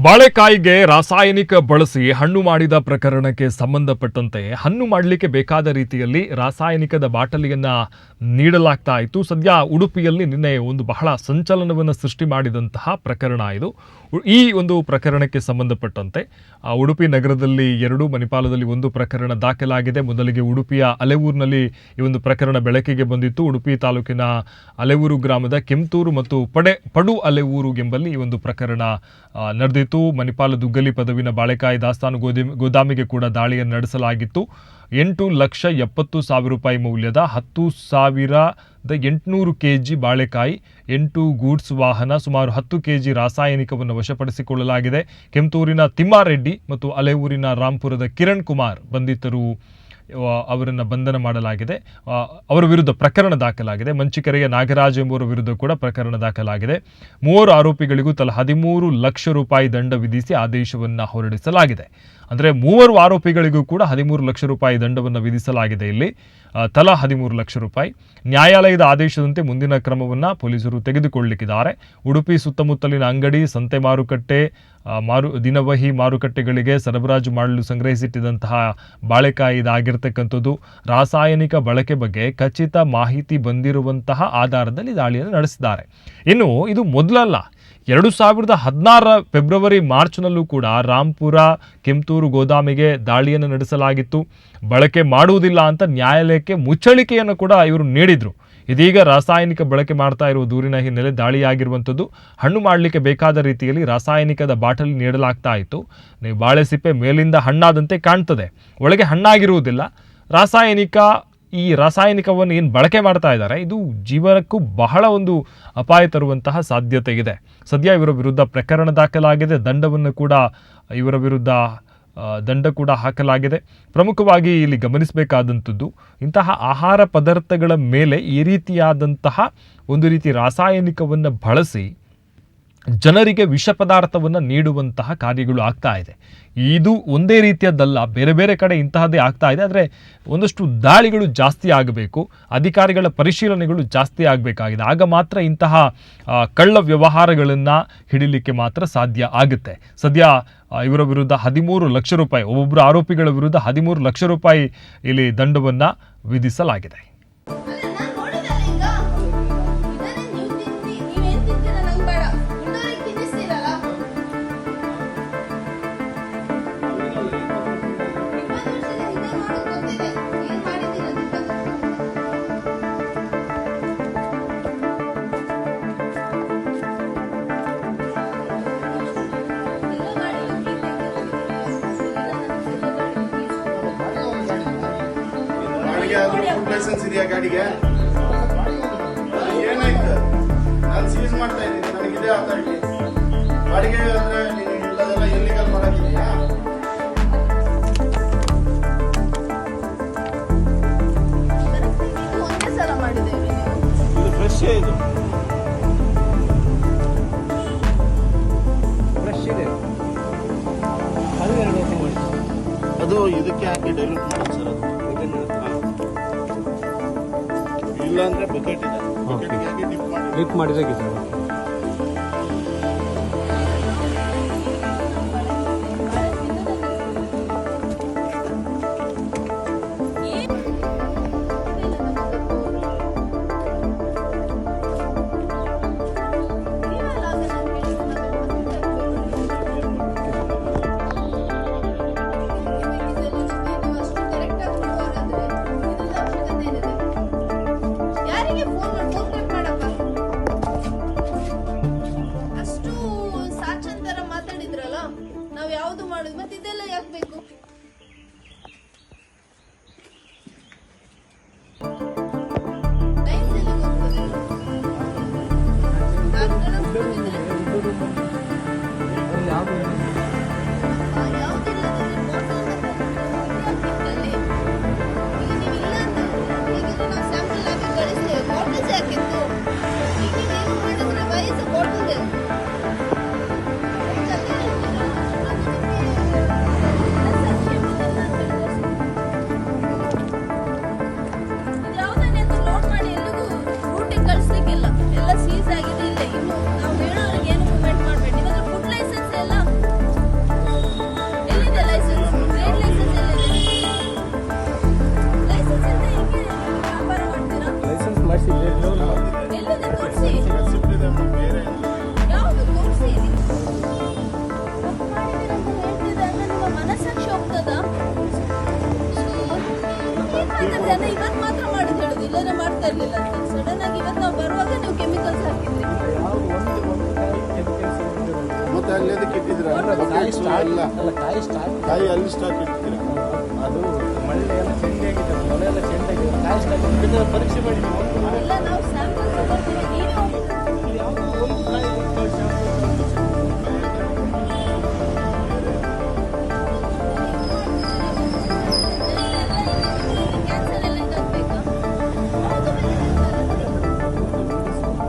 ಬಾಳೆಕಾಯಿಗೆ ರಾಸಾಯನಿಕ ಬಳಸಿ ಹಣ್ಣು ಮಾಡಿದ ಪ್ರಕರಣಕ್ಕೆ ಸಂಬಂಧಪಟ್ಟಂತೆ ಹಣ್ಣು ಮಾಡಲಿಕ್ಕೆ ಬೇಕಾದ ರೀತಿಯಲ್ಲಿ ರಾಸಾಯನಿಕದ ಬಾಟಲಿಯನ್ನ ನೀಡಲಾಗ್ತಾ ಇತ್ತು. ಸದ್ಯ ಉಡುಪಿಯಲ್ಲಿ ನಿನ್ನೆ ಒಂದು ಬಹಳ ಸಂಚಲನವನ್ನು ಸೃಷ್ಟಿ ಮಾಡಿದಂತಹ ಪ್ರಕರಣ ಇದು. ಈ ಒಂದು ಪ್ರಕರಣಕ್ಕೆ ಸಂಬಂಧಪಟ್ಟಂತೆ ಉಡುಪಿ ನಗರದಲ್ಲಿ 2, ಮಣಿಪಾಲದಲ್ಲಿ 1 ಪ್ರಕರಣ ದಾಖಲಾಗಿದೆ. ಮೊದಲಿಗೆ ಉಡುಪಿಯ ಅಲೆಯೂರಿನಲ್ಲಿ ಈ ಒಂದು ಪ್ರಕರಣ ಬೆಳಕಿಗೆ ಬಂದಿತ್ತು. ಉಡುಪಿ ತಾಲೂಕಿನ ಅಲೆಯೂರು ಗ್ರಾಮದ ಕೆಂತೂರು ಮತ್ತು ಪಡು ಅಲೆಯೂರು ಎಂಬಲ್ಲಿ ಈ ಒಂದು ಪ್ರಕರಣ ನಡೆದಿತ್ತು. ಮಣಿಪಾಲ ದುಗ್ಗಲಿ ಪದವಿನ ಬಾಳೆಕಾಯಿ ದಾಸ್ತಾನು ಗೋದಾಮಿಗೆ ಕೂಡ ದಾಳಿಯನ್ನು ನಡೆಸಲಾಗಿತ್ತು. 8,70,000 ರೂಪಾಯಿ ಮೌಲ್ಯದ 10,800 kg ಬಾಳೆಕಾಯಿ, 8 ಗೂಡ್ಸ್ ವಾಹನ, ಸುಮಾರು 10 kg ರಾಸಾಯನಿಕವನ್ನು ವಶಪಡಿಸಿಕೊಳ್ಳಲಾಗಿದೆ. ಕೆಂತೂರಿನ ತಿಮ್ಮಾರೆಡ್ಡಿ ಮತ್ತು ಅಲೆಯೂರಿನ ರಾಂಪುರದ ಕಿರಣ್ ಕುಮಾರ್ ಬಂಧಿತರು ಅವರನ್ನು ಬಂಧನ ಮಾಡಲಾಗಿದೆ. ಅವರ ವಿರುದ್ಧ ಪ್ರಕರಣ ದಾಖಲಾಗಿದೆ. ಮಂಚಿಕೆರೆಯ ನಾಗರಾಜ್ ಎಂಬುವರ ವಿರುದ್ಧ ಕೂಡ ಪ್ರಕರಣ ದಾಖಲಾಗಿದೆ. 3 ಆರೋಪಿಗಳಿಗೂ ತಲಾ 13 ಲಕ್ಷ ರೂಪಾಯಿ ದಂಡ ವಿಧಿಸಿ ಆದೇಶವನ್ನು ಹೊರಡಿಸಲಾಗಿದೆ. ಅಂದರೆ 3 ಆರೋಪಿಗಳಿಗೂ ಕೂಡ 13 ಲಕ್ಷ ರೂಪಾಯಿ ದಂಡವನ್ನು ವಿಧಿಸಲಾಗಿದೆ. ಇಲ್ಲಿ ತಲಾ 13 ಲಕ್ಷ ರೂಪಾಯಿ. ನ್ಯಾಯಾಲಯದ ಆದೇಶದಂತೆ ಮುಂದಿನ ಕ್ರಮವನ್ನು ಪೊಲೀಸರು ತೆಗೆದುಕೊಳ್ಳಲಿಕ್ಕಿದ್ದಾರೆ. ಉಡುಪಿ ಸುತ್ತಮುತ್ತಲಿನ ಅಂಗಡಿ, ಸಂತೆ ಮಾರುಕಟ್ಟೆ, ದಿನವಹಿ ಮಾರುಕಟ್ಟೆಗಳಿಗೆ ಸರಬರಾಜು ಮಾಡಲು ಸಂಗ್ರಹಿಸಿಟ್ಟಿದ್ದಂತಹ ಬಾಳೆಕಾಯಿ ಇದಾಗಿರ್ತಕ್ಕಂಥದ್ದು. ರಾಸಾಯನಿಕ ಬಳಕೆ ಬಗ್ಗೆ ಖಚಿತ ಮಾಹಿತಿ ಬಂದಿರುವಂತಹ ಆಧಾರದಲ್ಲಿ ದಾಳಿಯನ್ನು ನಡೆಸಿದ್ದಾರೆ. ಇನ್ನು ಇದು ಮೊದಲಲ್ಲ. 2016 ಫೆಬ್ರವರಿ ಮಾರ್ಚ್ನಲ್ಲೂ ಕೂಡ ರಾಂಪುರ ಕೆಂತೂರು ಗೋದಾಮಿಗೆ ದಾಳಿಯನ್ನು ನಡೆಸಲಾಗಿತ್ತು. ಬಳಕೆ ಮಾಡುವುದಿಲ್ಲ ಅಂತ ನ್ಯಾಯಾಲಯಕ್ಕೆ ಮುಚ್ಚಳಿಕೆಯನ್ನು ಕೂಡ ಇವರು ನೀಡಿದರು. ಇದೀಗ ರಾಸಾಯನಿಕ ಬಳಕೆ ಮಾಡ್ತಾ ಇರುವ ದೂರಿನ ಹಿನ್ನೆಲೆ ದಾಳಿಯಾಗಿರುವಂಥದ್ದು. ಹಣ್ಣು ಮಾಡಲಿಕ್ಕೆ ಬೇಕಾದ ರೀತಿಯಲ್ಲಿ ರಾಸಾಯನಿಕದ ಬಾಟಲಿ ನೀಡಲಾಗ್ತಾ ಇತ್ತು. ನೀವು ಬಾಳೆ ಸಿಪ್ಪೆ ಮೇಲಿಂದ ಹಣ್ಣಾದಂತೆ ಕಾಣ್ತದೆ, ಒಳಗೆ ಹಣ್ಣಾಗಿರುವುದಿಲ್ಲ. ಈ ರಾಸಾಯನಿಕವನ್ನು ಏನು ಬಳಕೆ ಮಾಡ್ತಾ ಇದ್ದಾರೆ, ಇದು ಜೀವನಕ್ಕೂ ಬಹಳ ಒಂದು ಅಪಾಯ ತರುವಂತಹ ಸಾಧ್ಯತೆ ಇದೆ. ಸದ್ಯ ಇವರ ವಿರುದ್ಧ ಪ್ರಕರಣ ದಾಖಲಾಗಿದೆ. ಇವರ ವಿರುದ್ಧ ದಂಡ ಕೂಡ ಹಾಕಲಾಗಿದೆ. ಪ್ರಮುಖವಾಗಿ ಇಲ್ಲಿ ಗಮನಿಸಬೇಕಾದಂಥದ್ದು, ಇಂತಹ ಆಹಾರ ಪದಾರ್ಥಗಳ ಮೇಲೆ ಈ ರೀತಿಯಾದಂತಹ ಒಂದು ರೀತಿ ರಾಸಾಯನಿಕವನ್ನು ಬಳಸಿ ಜನರಿಗೆ ವಿಷ ಪದಾರ್ಥವನ್ನು ನೀಡುವಂತಹ ಕಾರ್ಯಗಳು ಆಗ್ತಾ ಇದೆ. ಇದು ಒಂದೇ ರೀತಿಯದ್ದಲ್ಲ, ಬೇರೆ ಬೇರೆ ಕಡೆ ಇಂತಹದ್ದೇ ಆಗ್ತಾ ಇದೆ. ಆದರೆ ಒಂದಷ್ಟು ದಾಳಿಗಳು ಜಾಸ್ತಿ ಆಗಬೇಕು, ಅಧಿಕಾರಿಗಳ ಪರಿಶೀಲನೆಗಳು ಜಾಸ್ತಿ ಆಗಬೇಕಾಗಿದೆ. ಆಗ ಮಾತ್ರ ಇಂತಹ ಕಳ್ಳ ವ್ಯವಹಾರಗಳನ್ನು ಹಿಡಿಲಿಕ್ಕೆ ಮಾತ್ರ ಸಾಧ್ಯ ಆಗುತ್ತೆ. ಸದ್ಯ ಇವರ ವಿರುದ್ಧ 13 ಲಕ್ಷ ರೂಪಾಯಿ, ಒಬ್ಬೊಬ್ಬರು ಆರೋಪಿಗಳ ವಿರುದ್ಧ 13 ಲಕ್ಷ ರೂಪಾಯಿ ಇಲ್ಲಿ ದಂಡವನ್ನು ವಿಧಿಸಲಾಗಿದೆ. ಲೈಸೆನ್ಸ್ ಇದೆಯಾ ಗಾಡಿಗೆ? ಏನಾಯ್ತು? ನಾನು ಸೀಸ್ ಮಾಡ್ತಾ ಇದ್ದೀನಿ, ನನಗಿದೆ ಅಥಾರಿಟಿ. ಬಾಡಿಗೆ ಅಂದ್ರೆ ನೀನು ಇಲ್ಲದೆಲ್ಲ ಇಲ್ಲಿಗಲ್ ಮಾಡಕ್ಕಿದೆಯಾ? ಒಂದೇ ಸಲ ಮಾಡಿದ್ದೇವೆ. ಇದು ಫ್ರೆಶ್ ಇದು, ಫ್ರೆಶ್ ಇದೆ. ಅದು ಇದಕ್ಕೆ ಹಾಕಿ ಡೈಲ್ಯೂಟ್ ಮಾಡೋದು ಸರ್. ಅದು ಇಲ್ಲ ಅಂದ್ರೆ ಬಕೆಟ್ ಇದೆ, ಬಕೆಟ್ಗೆ ಹಾಕಿ ಡಿಪ್ ಮಾಡಿದಾಗ ಸರ್. ಅಷ್ಟು ಸಾಚಂತರ ಮಾತಾಡಿದ್ರಲ್ಲ, ನಾವ್ ಯಾವ್ದು ಮಾಡುದು, ಮತ್ತೆ ಇದೆಲ್ಲ ಯಾಕೆ ಬೇಕು? ಎಲ್ಲ ಸೀಸ್ ಆಗಿದೆ. ಇಲ್ಲ, ಇನ್ನು ನಾವು ಹೇಳೋರಿಗೆ ಏನು ಮೂವ್ಮೆಂಟ್ ಮಾಡಬೇಡಿ. ಇವಾಗ ಫುಡ್ ಲೈಸೆನ್ಸ್ ಎಲ್ಲ ಅಲ್ಲಿ ಅದಕ್ಕೆ ಇಟ್ಟಿದ್ದೀರಾ ಕಾಯಿ ಸ್ಟಾಕ್ ಎಲ್ಲ ಅಲ್ಲ, ಕಾಯಿ ಸ್ಟಾಕ್ ಕಾಯಿ ಅಲ್ಲಿ ಸ್ಟಾಕ್ ಇಟ್ಟಿದ್ದೀರಾ ಅದು ಮಳೆ ಎಲ್ಲ ಚೆಂದಾಗಿದೆ, ಮೊಳೆ ಎಲ್ಲ ಚೆಂದಾಗಿದೆ, ಕಾಯಿ ಸ್ಟಾಕ್ ಪರೀಕ್ಷೆ ಮಾಡಿ ಎಲ್ಲ ನಾವು ಸ್ಯಾಂಪಲ್ ತಗೊಳ್ತೀವಿ, ನೀವೇ